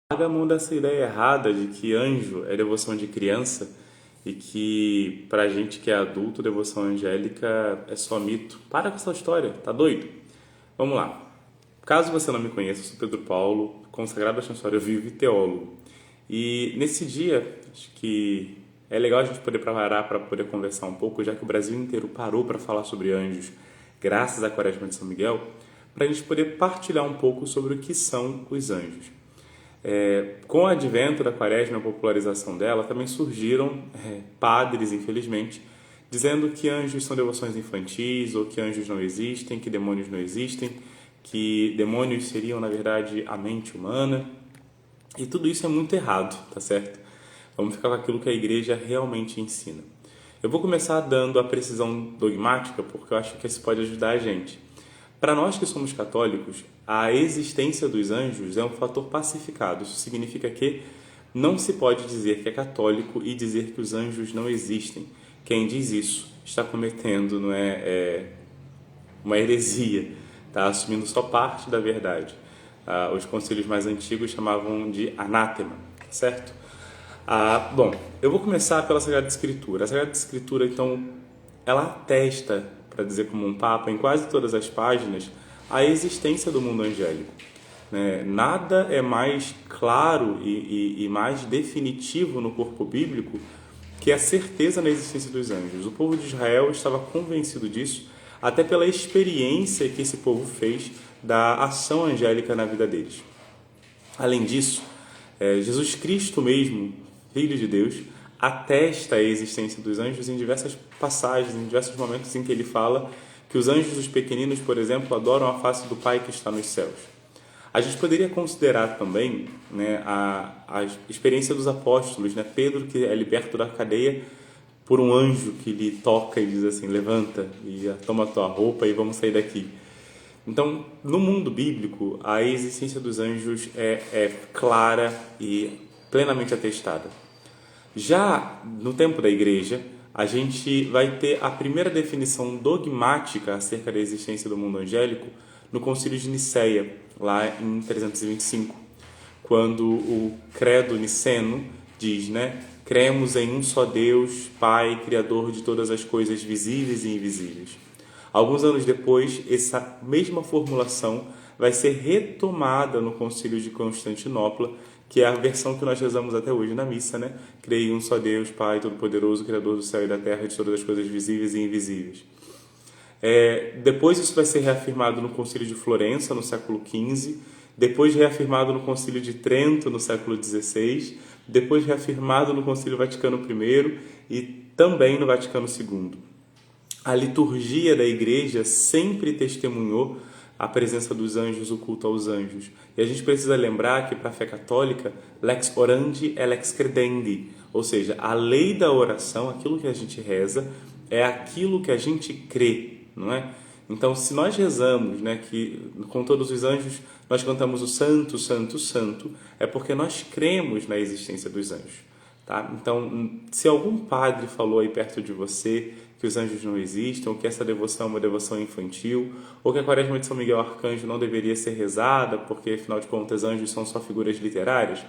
Larga a mão dessa ideia errada de que anjo é devoção de criança e que pra gente que é adulto, devoção angélica é só mito. Para com essa história, tá doido? Vamos lá. Caso você não me conheça, eu sou Pedro Paulo, consagrado à história vivo e teólogo. E nesse dia, acho que é legal a gente poder parar para poder conversar um pouco, já que o Brasil inteiro parou para falar sobre anjos, graças à Quaresma de São Miguel, para a gente poder partilhar um pouco sobre o que são os anjos. Com o advento da Quaresma e a popularização dela, também surgiram padres, infelizmente, dizendo que anjos são devoções infantis, ou que anjos não existem, que demônios não existem, que demônios seriam, na verdade, a mente humana. E tudo isso é muito errado, tá certo? Vamos ficar com aquilo que a igreja realmente ensina. Eu vou começar dando a precisão dogmática, porque eu acho que isso pode ajudar a gente. Para nós que somos católicos, a existência dos anjos é um fator pacificado. Isso significa que não se pode dizer que é católico e dizer que os anjos não existem. Quem diz isso está cometendo uma heresia, está assumindo só parte da verdade. Os concílios mais antigos chamavam de anátema, certo? Bom, eu vou começar pela Sagrada Escritura. A Sagrada Escritura, então, ela atesta, para dizer como um papa, em quase todas as páginas, a existência do mundo angélico. Nada é mais claro e mais definitivo no corpo bíblico que a certeza na existência dos anjos. O povo de Israel estava convencido disso, até pela experiência que esse povo fez da ação angélica na vida deles. Além disso, Jesus Cristo mesmo, Filho de Deus, atesta a existência dos anjos em diversas passagens, em diversos momentos em que ele fala que os anjos dos pequeninos, por exemplo, adoram a face do Pai que está nos céus. A gente poderia considerar também a experiência dos apóstolos, Pedro, que é liberto da cadeia por um anjo que lhe toca e diz assim: levanta e toma a tua roupa e vamos sair daqui. Então, no mundo bíblico, a existência dos anjos é clara e plenamente atestada. Já no tempo da Igreja, a gente vai ter a primeira definição dogmática acerca da existência do mundo angélico no Concílio de Nicéia, lá em 325, quando o credo niceno diz, cremos em um só Deus, Pai, Criador de todas as coisas visíveis e invisíveis. Alguns anos depois, essa mesma formulação vai ser retomada no Concílio de Constantinopla, que é a versão que nós rezamos até hoje na missa, Creio em um só Deus, Pai Todo-Poderoso, Criador do céu e da terra e de todas as coisas visíveis e invisíveis. Depois isso vai ser reafirmado no Concílio de Florença, no século XV, depois reafirmado no Concílio de Trento, no século XVI, depois reafirmado no Concílio Vaticano I e também no Vaticano II. A liturgia da Igreja sempre testemunhou a presença dos anjos, o culto aos anjos. E a gente precisa lembrar que, para a fé católica, lex orandi é lex credendi, ou seja, a lei da oração, aquilo que a gente reza, é aquilo que a gente crê, não é? Então, se nós rezamos, que com todos os anjos nós cantamos o Santo, Santo, Santo, é porque nós cremos na existência dos anjos. Tá? Então, se algum padre falou aí perto de você que os anjos não existem, ou que essa devoção é uma devoção infantil, ou que a Quaresma de São Miguel Arcanjo não deveria ser rezada, porque, afinal de contas, anjos são só figuras literárias,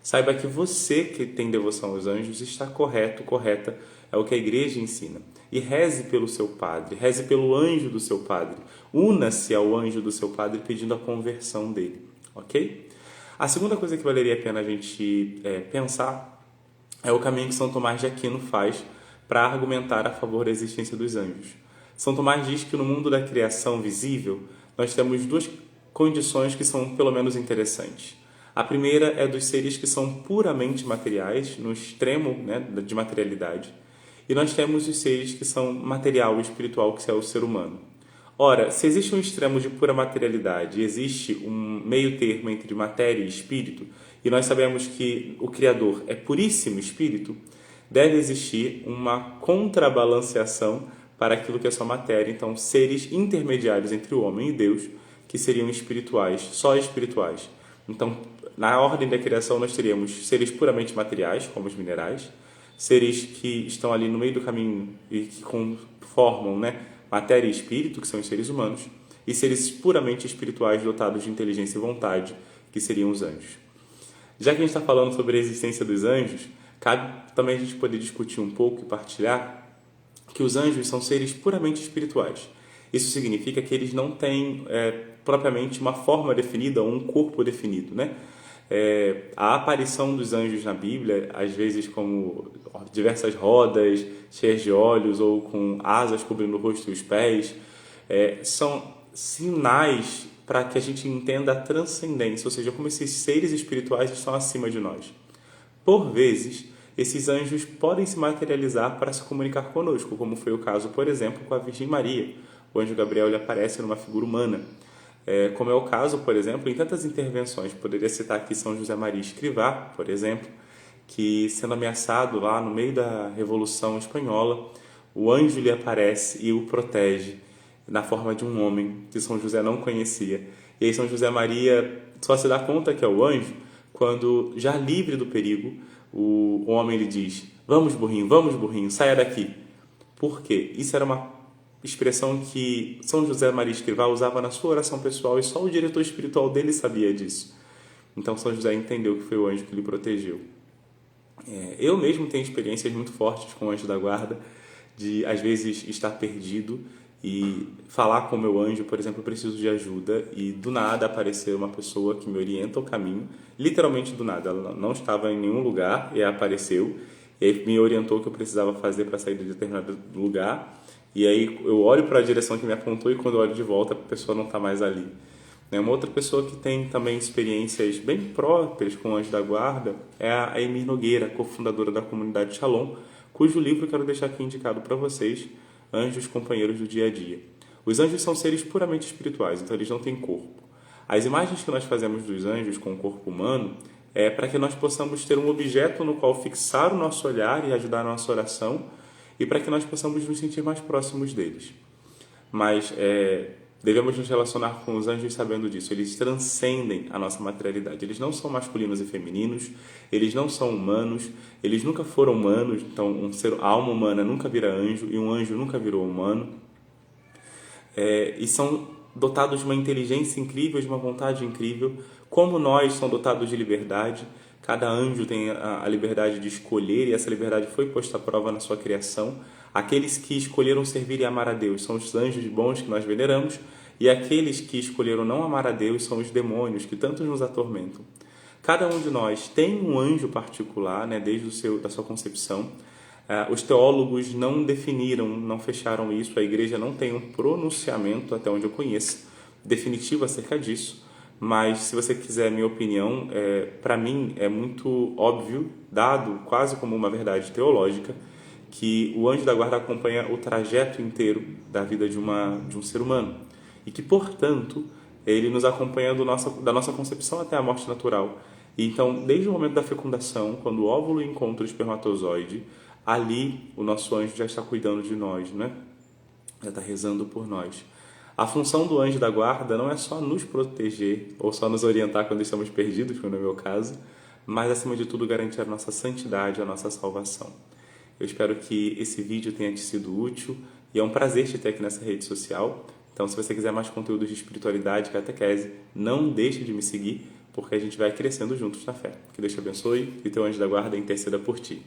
saiba que você que tem devoção aos anjos está correto, correta, é o que a Igreja ensina. E reze pelo seu padre, reze pelo anjo do seu padre, una-se ao anjo do seu padre pedindo a conversão dele, ok? A segunda coisa que valeria a pena a gente pensar é o caminho que São Tomás de Aquino faz para argumentar a favor da existência dos anjos. São Tomás diz que no mundo da criação visível nós temos duas condições que são pelo menos interessantes. A primeira é dos seres que são puramente materiais, no extremo de materialidade, e nós temos os seres que são material e espiritual, que é o ser humano. Ora, se existe um extremo de pura materialidade e existe um meio termo entre matéria e espírito, e nós sabemos que o Criador é puríssimo espírito, deve existir uma contrabalanceação para aquilo que é só matéria. Então, seres intermediários entre o homem e Deus, que seriam espirituais, só espirituais. Então, na ordem da criação, nós teríamos seres puramente materiais, como os minerais, seres que estão ali no meio do caminho e que formam matéria e espírito, que são os seres humanos, e seres puramente espirituais dotados de inteligência e vontade, que seriam os anjos. Já que a gente está falando sobre a existência dos anjos, cabe também a gente poder discutir um pouco e partilhar que os anjos são seres puramente espirituais. Isso significa que eles não têm propriamente uma forma definida ou um corpo definido, né? A aparição dos anjos na Bíblia, às vezes como diversas rodas cheias de olhos ou com asas cobrindo o rosto e os pés, são sinais para que a gente entenda a transcendência, ou seja, como esses seres espirituais estão acima de nós. Por vezes, esses anjos podem se materializar para se comunicar conosco, como foi o caso, por exemplo, com a Virgem Maria. O anjo Gabriel lhe aparece numa figura humana. Como é o caso, por exemplo, em tantas intervenções. Poderia citar aqui São José Maria Escrivá, por exemplo, que sendo ameaçado lá no meio da Revolução Espanhola, o anjo lhe aparece e o protege na forma de um homem que São José não conhecia. E aí São José Maria só se dá conta que é o anjo quando, já livre do perigo, o homem lhe diz: vamos burrinho, saia daqui. Por quê? Isso era uma expressão que São José Maria Escrivá usava na sua oração pessoal e só o diretor espiritual dele sabia disso. Então São José entendeu que foi o anjo que lhe protegeu. Eu mesmo tenho experiências muito fortes com o anjo da guarda, de às vezes estar perdido e falar com o meu anjo, por exemplo, eu preciso de ajuda, e do nada aparecer uma pessoa que me orienta o caminho, literalmente do nada. Ela não estava em nenhum lugar e apareceu, e aí me orientou o que eu precisava fazer para sair de determinado lugar, e aí eu olho para a direção que me apontou e quando eu olho de volta a pessoa não está mais ali. Uma outra pessoa que tem também experiências bem próprias com o anjo da guarda é a Emir Nogueira, cofundadora da comunidade Shalom, cujo livro eu quero deixar aqui indicado para vocês, Anjos Companheiros do Dia a Dia. Os anjos são seres puramente espirituais, então eles não têm corpo. As imagens que nós fazemos dos anjos com o corpo humano é para que nós possamos ter um objeto no qual fixar o nosso olhar e ajudar a nossa oração, e para que nós possamos nos sentir mais próximos deles. Mas devemos nos relacionar com os anjos sabendo disso. Eles transcendem a nossa materialidade. Eles não são masculinos e femininos, eles não são humanos, eles nunca foram humanos. Então, a alma humana nunca vira anjo e um anjo nunca virou humano. E são dotados de uma inteligência incrível, de uma vontade incrível. Como nós, são dotados de liberdade. Cada anjo tem a liberdade de escolher e essa liberdade foi posta à prova na sua criação. Aqueles que escolheram servir e amar a Deus são os anjos bons que nós veneramos, e aqueles que escolheram não amar a Deus são os demônios que tanto nos atormentam. Cada um de nós tem um anjo particular, desde da sua concepção. Os teólogos não definiram, não fecharam isso, a igreja não tem um pronunciamento, até onde eu conheço, definitivo acerca disso, mas se você quiser a minha opinião, para mim é muito óbvio, dado quase como uma verdade teológica, que o anjo da guarda acompanha o trajeto inteiro da vida de um ser humano e que, portanto, ele nos acompanha da nossa concepção até a morte natural. E então, desde o momento da fecundação, quando o óvulo encontra o espermatozoide, ali o nosso anjo já está cuidando de nós, né? Já está rezando por nós. A função do anjo da guarda não é só nos proteger ou só nos orientar quando estamos perdidos, como no meu caso, mas, acima de tudo, garantir a nossa santidade, a nossa salvação. Eu espero que esse vídeo tenha te sido útil e é um prazer te ter aqui nessa rede social. Então, se você quiser mais conteúdos de espiritualidade, catequese, não deixe de me seguir, porque a gente vai crescendo juntos na fé. Que Deus te abençoe e teu anjo da guarda interceda por ti.